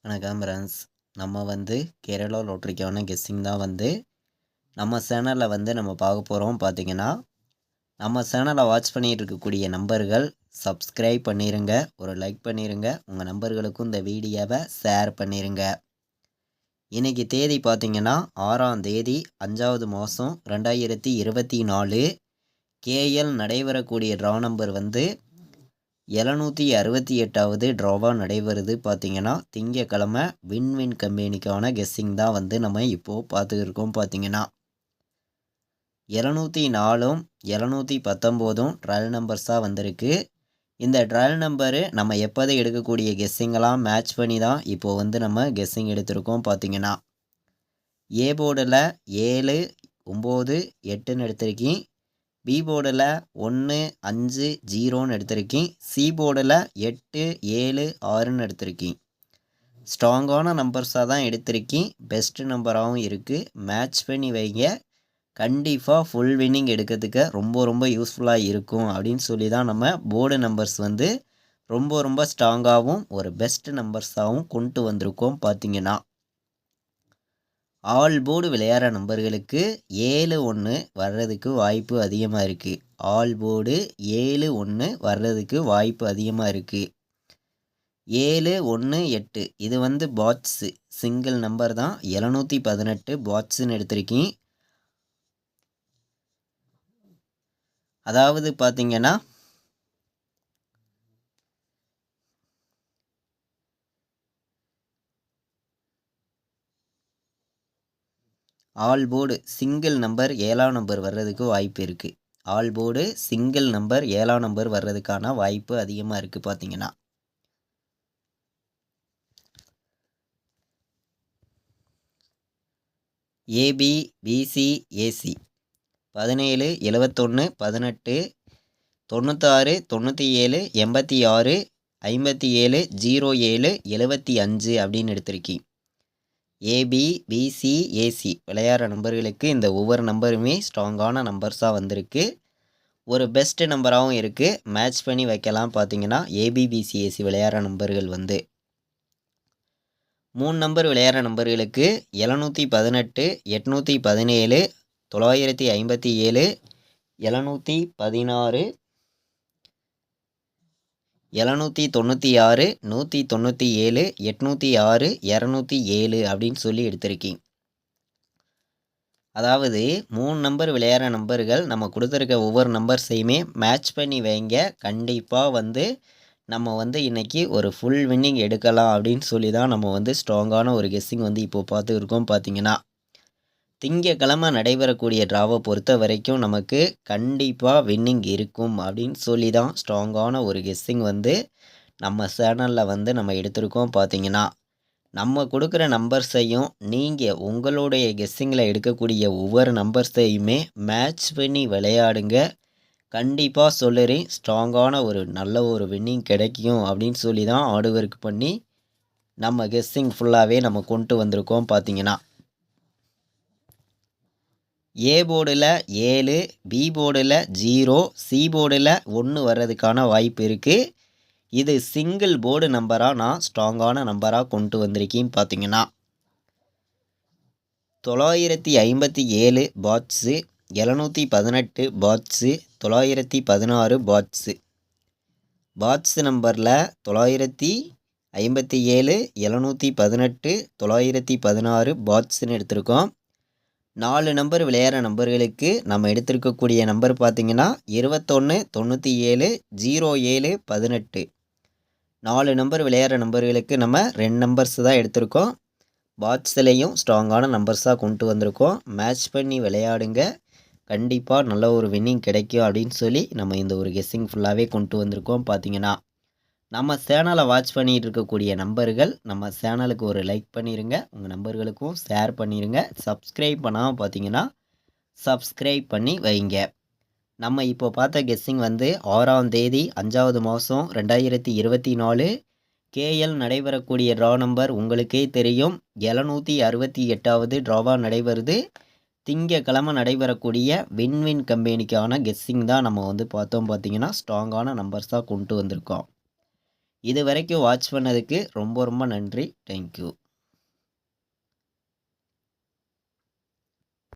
வணக்கம் ஃப்ரெண்ட்ஸ். நம்ம கேரளா லாட்ரிக்கான கெஸ்ஸிங் தான் நம்ம சேனலில் நம்ம பார்க்க போகிறோம். பார்த்தீங்கன்னா நம்ம சேனலை வாட்ச் பண்ணிகிட்டு இருக்கக்கூடிய நம்பர்கள் சப்ஸ்கிரைப் பண்ணிடுங்க, ஒரு லைக் பண்ணிடுங்க, உங்கள் நம்பர்களுக்கும் இந்த வீடியோவை ஷேர் பண்ணிடுங்க. இன்றைக்கி தேதி பார்த்தீங்கன்னா 6ஆம் தேதி 5வது மாதம் 2024. கேஎல் நடைபெறக்கூடிய ட்ரா நம்பர் 768வது ட்ராவாக நடைபெறுது. பார்த்தீங்கன்னா திங்கக்கிழமை வின்வின் கம்பெனிக்கான கெஸ்ஸிங் தான் நம்ம இப்போது பார்த்துருக்கோம். பார்த்தீங்கன்னா 704ம் 719ம் ட்ரையல் நம்பர்ஸாக வந்திருக்கு. இந்த ட்ரையல் நம்பரு நம்ம எப்போதை எடுக்கக்கூடிய கெஸ்ஸிங்கெல்லாம் மேட்ச் பண்ணி தான் இப்போது நம்ம கெஸ்ஸிங் எடுத்திருக்கோம். பார்த்தீங்கன்னா ஏ போர்டில் 7, 9, 8ன்னு எடுத்திருக்கேன். பி போர்டில் 1, 5, 0ன்னு எடுத்திருக்கேன். சி போர்டில் 8, 7, 6ன்னு எடுத்திருக்கேன். ஸ்ட்ராங்கான நம்பர்ஸாக தான் எடுத்திருக்கேன். பெஸ்ட்டு நம்பராகவும் இருக்குது. மேட்ச் பண்ணி வைங்க, கண்டிப்பாக ஃபுல் வின்னிங் எடுக்கிறதுக்கு ரொம்ப யூஸ்ஃபுல்லாக இருக்கும் அப்படின்னு சொல்லி தான் நம்ம போர்டு நம்பர்ஸ் ரொம்ப ஸ்ட்ராங்காகவும் ஒரு பெஸ்ட் நம்பர்ஸாகவும் கொண்டு வந்திருக்கோம். பார்த்தீங்கன்னா ஆல் போர்டு விளையாடுற நம்பர்களுக்கு 7-1 வர்றதுக்கு வாய்ப்பு அதிகமாக இருக்குது. ஆல் போர்டு 7-1 வர்றதுக்கு வாய்ப்பு அதிகமாக இருக்குது. 7-1-8 இது பாட்ஸு சிங்கிள் நம்பர் தான். 718 பாட்ஸுன்னு எடுத்திருக்கேன். அதாவது பார்த்தீங்கன்னா ஆல் போர்டு சிங்கிள் நம்பர் 7ஆம் நம்பர் வர்றதுக்கு வாய்ப்பு இருக்குது. ஆல் போர்டு சிங்கிள் நம்பர் 7ஆம் நம்பர் வர்றதுக்கான வாய்ப்பு அதிகமாக இருக்குது. பார்த்தீங்கன்னா ஏபி, பிசி, ஏசி 17, 71, 18, 96, 97, 86, 57, 07, 75 அப்படின்னு எடுத்திருக்கேன். ஏபி, பிசி, ஏசி விளையாடுற நம்பர்களுக்கு இந்த ஒவ்வொரு நம்பருமே ஸ்ட்ராங்கான நம்பர்ஸாக வந்திருக்கு. ஒரு பெஸ்ட் நம்பராகவும் இருக்குது. மேட்ச் பண்ணி வைக்கலாம். பார்த்தீங்கன்னா ஏபி, பிசி, ஏசி விளையாடுற நம்பர்கள் 3 நம்பர் விளையாடுற நம்பர்களுக்கு 718, 817, 957, 716, 796, 197, 806, 207 அப்படின்னு சொல்லி எடுத்திருக்கேன். அதாவது 3 நம்பர் விளையாடுற நம்பர்கள் நம்ம கொடுத்துருக்க ஒவ்வொரு நம்பர்ஸையுமே மேட்ச் பண்ணி வைங்க. கண்டிப்பாக நம்ம இன்றைக்கி ஒரு ஃபுல் வின்னிங் எடுக்கலாம் அப்படின்னு சொல்லி தான் நம்ம ஸ்ட்ராங்கான ஒரு கெஸ்ஸிங் இப்போது பார்த்துருக்கோம். பார்த்தீங்கன்னா திங்கக்கிழமை நடைபெறக்கூடிய ட்ராவை பொறுத்த வரைக்கும் நமக்கு கண்டிப்பாக வின்னிங் இருக்கும் அப்படின்னு சொல்லி தான் ஸ்ட்ராங்கான ஒரு கெஸ்ஸிங் நம்ம சேனலில் நம்ம எடுத்திருக்கோம். பார்த்தீங்கன்னா நம்ம கொடுக்குற நம்பர்ஸையும் நீங்கள் உங்களுடைய கெஸ்ஸிங்கில் எடுக்கக்கூடிய ஒவ்வொரு நம்பர்ஸையுமே மேட்ச் பண்ணி விளையாடுங்க. கண்டிப்பாக சொல்லுறேன், ஸ்ட்ராங்கான ஒரு நல்ல ஒரு வின்னிங் கிடைக்கும் அப்படின்னு சொல்லி தான் ஹார்ட் ஒர்க் பண்ணி நம்ம கெஸ்ஸிங் ஃபுல்லாகவே நம்ம கொண்டு வந்திருக்கோம். பார்த்தீங்கன்னா ஏ போர்டில் 7, பி போர்டில் 0, சி போர்டில் 1 வர்றதுக்கான வாய்ப்பு இருக்குது. இது சிங்கிள் போர்டு நம்பராக நான் ஸ்ட்ராங்கான நம்பராக கொண்டு வந்திருக்கேன். பார்த்தீங்கன்னா 957 பாட்ஸு, 718 பாட்ஸு, 916 பாட்ஸு. பாட்ஸு நம்பரில் 957, 718, 916 பாட்ஸுன்னு எடுத்திருக்கோம். 4 நம்பர் விளையாடுற நம்பர்களுக்கு நம்ம எடுத்திருக்கக்கூடிய நம்பர் பார்த்தீங்கன்னா 21, 97, 07, 18. 4 நம்பர் விளையாடுற நம்பர்களுக்கு நம்ம 2 நம்பர்ஸ் தான் எடுத்திருக்கோம். பாட்ஸ்லேயும் ஸ்ட்ராங்கான நம்பர்ஸாக கொண்டு வந்திருக்கோம். மேட்ச் பண்ணி விளையாடுங்க, கண்டிப்பாக நல்ல ஒரு வின்னிங் கிடைக்கும் அப்படின்னு சொல்லி நம்ம இந்த ஒரு கெஸ்ஸிங் ஃபுல்லாகவே கொண்டு வந்திருக்கோம். பார்த்தீங்கன்னா நம்ம சேனலை வாட்ச் பண்ணிகிட்டு இருக்கக்கூடிய நம்பர்கள் நம்ம சேனலுக்கு ஒரு லைக் பண்ணிடுங்க, உங்கள் நம்பர்களுக்கும் ஷேர் பண்ணிடுங்க. சப்ஸ்கிரைப் பண்ணாமல் பார்த்தீங்கன்னா சப்ஸ்கிரைப் பண்ணி வைங்க. நம்ம இப்போ பார்த்த கெஸ்ஸிங் 6ஆம் தேதி 5வது மாதம் 2024 கேஎல் நடைபெறக்கூடிய ட்ரா நம்பர் உங்களுக்கே தெரியும். 768வது ட்ராவாக நடைபெறுது. திங்கக்கிழமை நடைபெறக்கூடிய வின்வின் கம்பெனிக்கான கெஸ்ஸிங் தான் நம்ம பார்த்தோம். பார்த்தீங்கன்னா ஸ்ட்ராங்கான நம்பர்ஸாக கொண்டு வந்திருக்கோம். இது வரைக்கும் வாட்ச் பண்ணதுக்கு ரொம்ப ரொம்ப நன்றி. தேங்க்யூ.